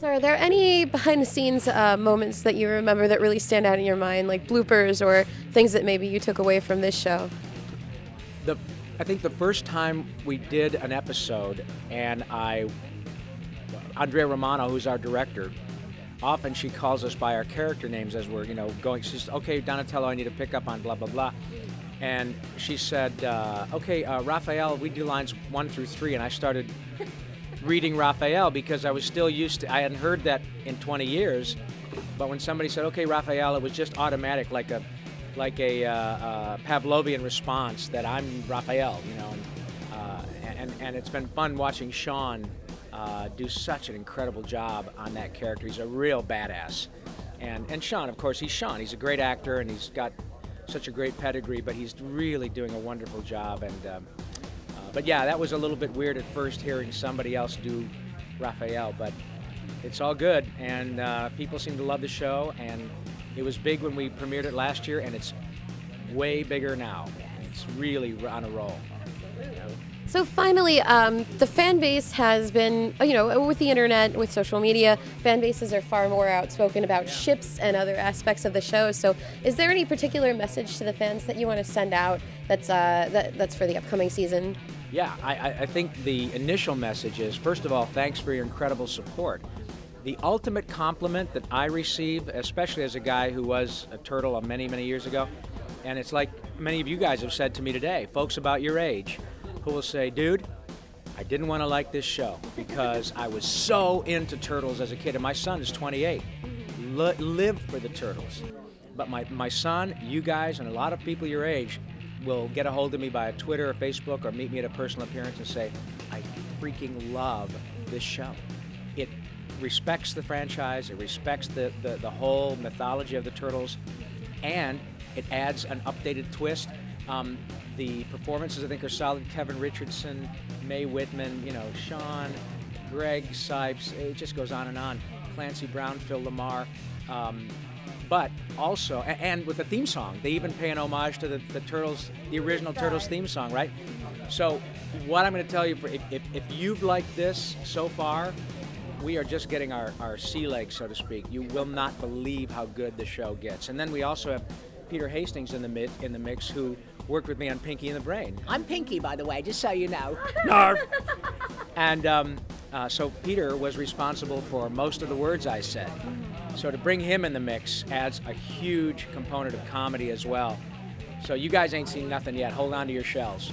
So are there any behind-the-scenes moments that you remember that really stand out in your mind, like bloopers or things that maybe you took away from this show? I think the first time we did an episode, and Andrea Romano, who's our director, often she calls us by our character names as we're, going. She says, "Okay, Donatello, I need to pick up on blah blah blah," and she said, "Okay, Raphael, we do lines 1 through 3," and I started reading Raphael because I was still used to. I hadn't heard that in 20 years, but when somebody said, "Okay, Raphael," it was just automatic, like a Pavlovian response that I'm Raphael, and it's been fun watching Sean do such an incredible job on that character. He's a real badass, and Sean, of course, he's Sean. He's a great actor, and he's got such a great pedigree, but he's really doing a wonderful job. And but yeah, that was a little bit weird at first hearing somebody else do Raphael, but it's all good, and people seem to love the show, and it was big when we premiered it last year, and it's way bigger now. It's really on a roll. So finally, the fan base has been, with the internet, with social media, fan bases are far more outspoken about ships and other aspects of the show. So is there any particular message to the fans that you want to send out that's for the upcoming season? Yeah, I think the initial message is, first of all, thanks for your incredible support. The ultimate compliment that I receive, especially as a guy who was a turtle many, many years ago, and it's like many of you guys have said to me today, folks about your age, who will say, "Dude, I didn't want to like this show because I was so into turtles as a kid, and my son is 28, lived for the turtles. But my son, you guys, and a lot of people your age will get a hold of me via Twitter or Facebook or meet me at a personal appearance and say, I freaking love this show. It respects the franchise, it respects the whole mythology of the turtles, and it adds an updated twist. The performances, I think, are solid. Kevin Richardson, Mae Whitman, Sean, Greg Sipes, it just goes on and on. Clancy Brown, Phil Lamar. But also, and with the theme song, they even pay an homage to the Turtles, the original Turtles theme song, right? So what I'm going to tell you, if you've liked this so far, we are just getting our sea legs, so to speak. You will not believe how good the show gets. And then we also have Peter Hastings in the mix, who worked with me on Pinky and the Brain. I'm Pinky, by the way, just so you know. Narf. And so Peter was responsible for most of the words I said. So to bring him in the mix adds a huge component of comedy as well. So you guys ain't seen nothing yet. Hold on to your shells.